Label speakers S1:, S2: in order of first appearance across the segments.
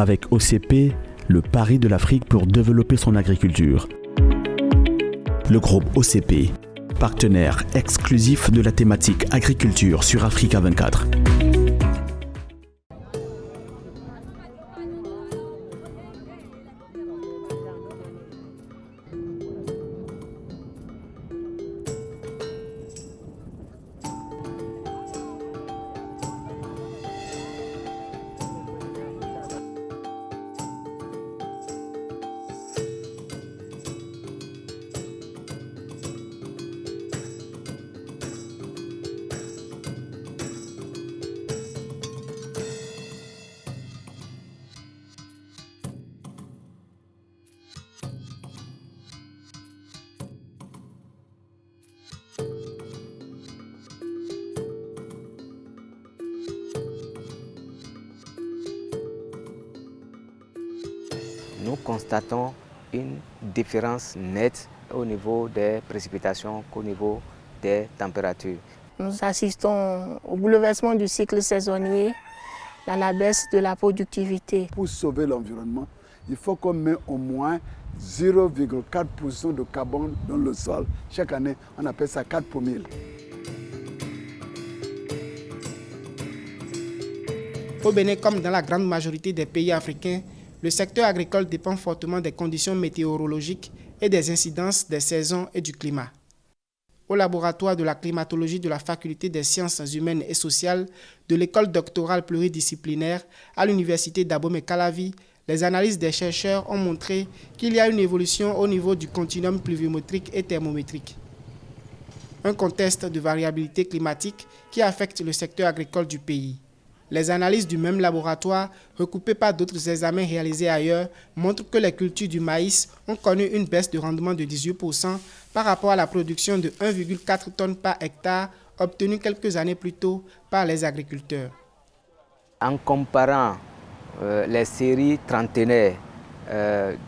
S1: avec OCP, le pari de l'Afrique pour développer son agriculture. Le groupe OCP, partenaire exclusif de la thématique agriculture sur Africa 24.
S2: Nous constatons une différence nette au niveau des précipitations qu'au niveau des températures.
S3: Nous assistons au bouleversement du cycle saisonnier, à la baisse de la productivité.
S4: Pour sauver l'environnement, il faut qu'on mette au moins 0,4% de carbone dans le sol. Chaque année, on appelle ça 4 pour 1000.
S5: Au Bénin, comme dans la grande majorité des pays africains, le secteur agricole dépend fortement des conditions météorologiques et des incidences des saisons et du climat. Au laboratoire de la climatologie de la Faculté des sciences humaines et sociales de l'école doctorale pluridisciplinaire à l'université d'Abomey-Calavi, les analyses des chercheurs ont montré qu'il y a une évolution au niveau du continuum pluviométrique et thermométrique. Un contexte de variabilité climatique qui affecte le secteur agricole du pays. Les analyses du même laboratoire, recoupées par d'autres examens réalisés ailleurs, montrent que les cultures du maïs ont connu une baisse de rendement de 18% par rapport à la production de 1,4 tonnes par hectare obtenue quelques années plus tôt par les agriculteurs.
S2: En comparant les séries trentenaires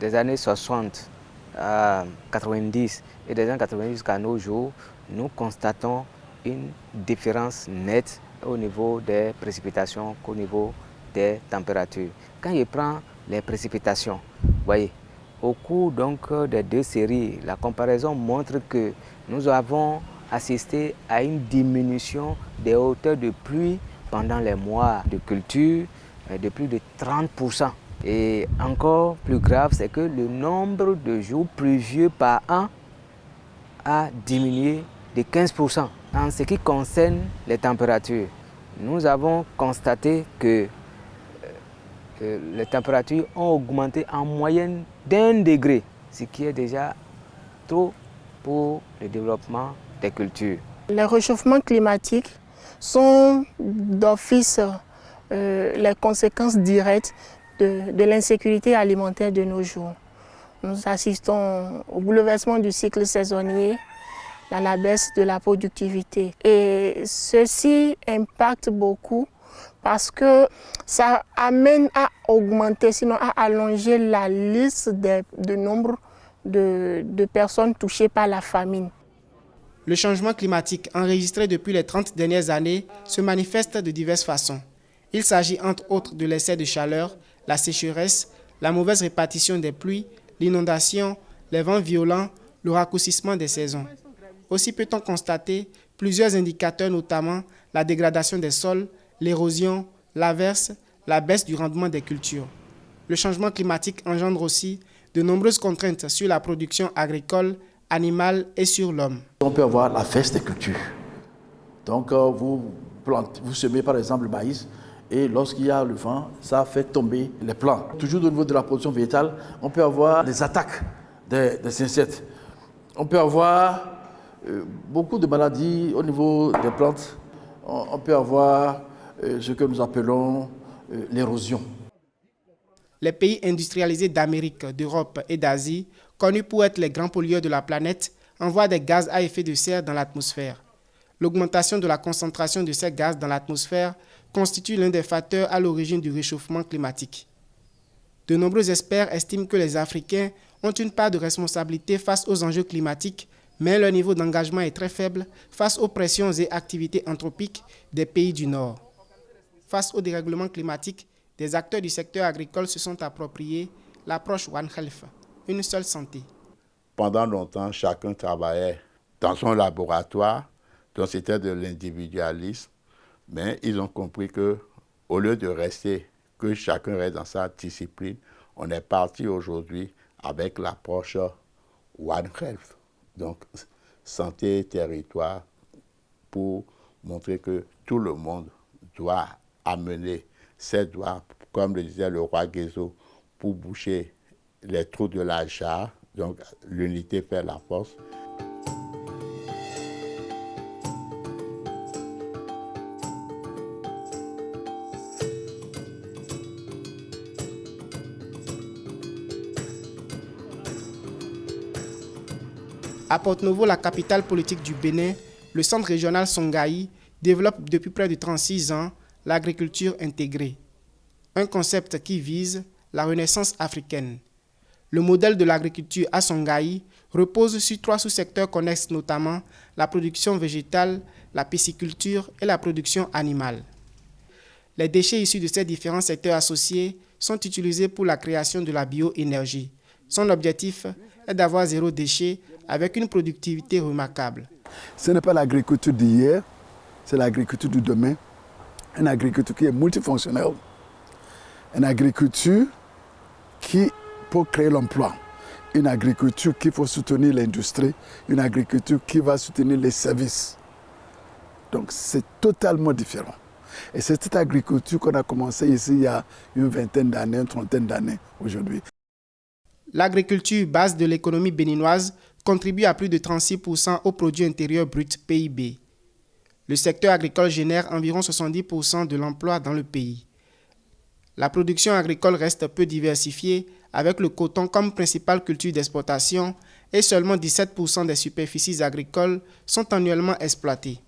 S2: des années 60 à 90 et des années 90 jusqu'à nos jours, nous constatons une différence nette au niveau des précipitations qu'au niveau des températures. Quand je prends les précipitations, voyez, au cours donc des deux séries, la comparaison montre que nous avons assisté à une diminution des hauteurs de pluie pendant les mois de culture de plus de 30%. Et encore plus grave, c'est que le nombre de jours pluvieux par an a diminué de 15%. En ce qui concerne les températures, nous avons constaté que les températures ont augmenté en moyenne d'1 degré, ce qui est déjà trop pour le développement des cultures.
S3: Les réchauffements climatiques sont d'office les conséquences directes de l'insécurité alimentaire de nos jours. Nous assistons au bouleversement du cycle saisonnier, à la baisse de la productivité. Et ceci impacte beaucoup parce que ça amène à augmenter, sinon à allonger la liste de nombre de personnes touchées par la famine.
S5: Le changement climatique enregistré depuis les 30 dernières années se manifeste de diverses façons. Il s'agit entre autres de l'excès de chaleur, la sécheresse, la mauvaise répartition des pluies, l'inondation, les vents violents, le raccourcissement des saisons. Aussi peut-on constater plusieurs indicateurs, notamment la dégradation des sols, l'érosion, l'averse, la baisse du rendement des cultures. Le changement climatique engendre aussi de nombreuses contraintes sur la production agricole, animale et sur l'homme.
S6: On peut avoir la baisse des cultures. Donc vous semez par exemple le maïs et lorsqu'il y a le vent, ça fait tomber les plants. Toujours au niveau de la production végétale, on peut avoir des attaques des insectes. On peut avoir beaucoup de maladies au niveau des plantes. On peut avoir ce que nous appelons l'érosion.
S5: Les pays industrialisés d'Amérique, d'Europe et d'Asie, connus pour être les grands pollueurs de la planète, envoient des gaz à effet de serre dans l'atmosphère. L'augmentation de la concentration de ces gaz dans l'atmosphère constitue l'un des facteurs à l'origine du réchauffement climatique. De nombreux experts estiment que les Africains ont une part de responsabilité face aux enjeux climatiques, mais leur niveau d'engagement est très faible face aux pressions et activités anthropiques des pays du Nord. Face au dérèglement climatique, des acteurs du secteur agricole se sont appropriés l'approche One Health, une seule santé.
S7: Pendant longtemps, chacun travaillait dans son laboratoire, donc c'était de l'individualisme, mais ils ont compris que au lieu de rester, que chacun reste dans sa discipline, on est parti aujourd'hui avec l'approche One Health, donc santé et territoire, pour montrer que tout le monde doit amener ses doigts, comme le disait le roi Guézo, pour boucher les trous de la jarre. Donc l'unité fait la force.
S5: À Porto-Novo, la capitale politique du Bénin, le centre régional Songhai développe depuis près de 36 ans l'agriculture intégrée, un concept qui vise la renaissance africaine. Le modèle de l'agriculture à Songhai repose sur 3 sous-secteurs connexes, notamment la production végétale, la pisciculture et la production animale. Les déchets issus de ces différents secteurs associés sont utilisés pour la création de la bioénergie. Son objectif est d'avoir 0 déchet avec une productivité remarquable.
S4: Ce n'est pas l'agriculture d'hier, c'est l'agriculture de demain. Une agriculture qui est multifonctionnelle. Une agriculture qui peut créer l'emploi. Une agriculture qui faut soutenir l'industrie. Une agriculture qui va soutenir les services. Donc c'est totalement différent. Et c'est cette agriculture qu'on a commencé ici il y a une vingtaine d'années, une trentaine d'années aujourd'hui.
S5: L'agriculture, base de l'économie béninoise, contribue à plus de 36% au produit intérieur brut PIB. Le secteur agricole génère environ 70% de l'emploi dans le pays. La production agricole reste peu diversifiée, avec le coton comme principale culture d'exportation et seulement 17% des superficies agricoles sont annuellement exploitées.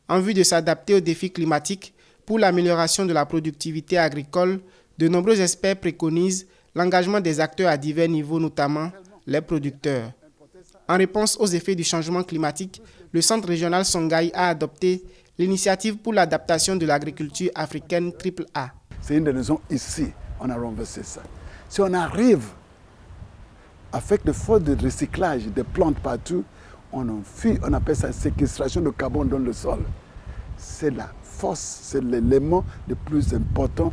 S5: En vue de s'adapter aux défis climatiques, pour l'amélioration de la productivité agricole, de nombreux experts préconisent l'engagement des acteurs à divers niveaux, notamment les producteurs. En réponse aux effets du changement climatique, le Centre régional Songhai a adopté l'initiative pour l'adaptation de l'agriculture africaine AAA.
S4: C'est une des raisons ici, on a renversé ça. Si on arrive, avec des forces de recyclage des plantes partout, on appelle ça séquestration de carbone dans le sol. C'est la force, c'est l'élément le plus important.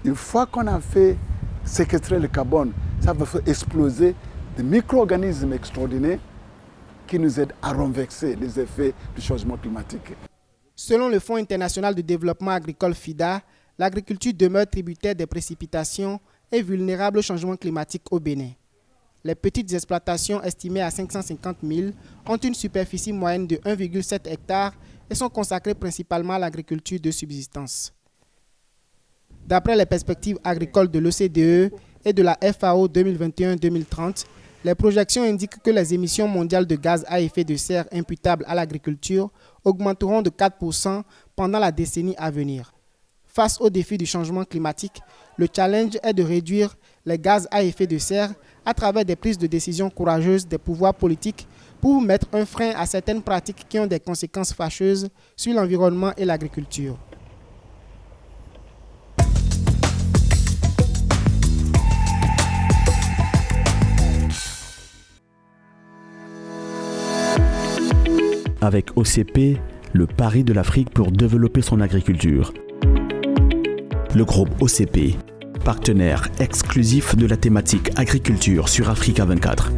S4: Une fois qu'on a fait séquestrer le carbone, ça va faire exploser des micro-organismes extraordinaires qui nous aident à renverser les effets du changement climatique.
S5: Selon le Fonds international de développement agricole FIDA, l'agriculture demeure tributaire des précipitations et vulnérable au changement climatique au Bénin. Les petites exploitations estimées à 550 000 ont une superficie moyenne de 1,7 hectare et sont consacrées principalement à l'agriculture de subsistance. D'après les perspectives agricoles de l'OCDE et de la FAO 2021-2030, les projections indiquent que les émissions mondiales de gaz à effet de serre imputables à l'agriculture augmenteront de 4% pendant la décennie à venir. Face aux défis du changement climatique, le challenge est de réduire les gaz à effet de serre à travers des prises de décision courageuses des pouvoirs politiques pour mettre un frein à certaines pratiques qui ont des conséquences fâcheuses sur l'environnement et l'agriculture.
S1: Avec OCP, le pari de l'Afrique pour développer son agriculture. Le groupe OCP, partenaire exclusif de la thématique agriculture sur Africa 24.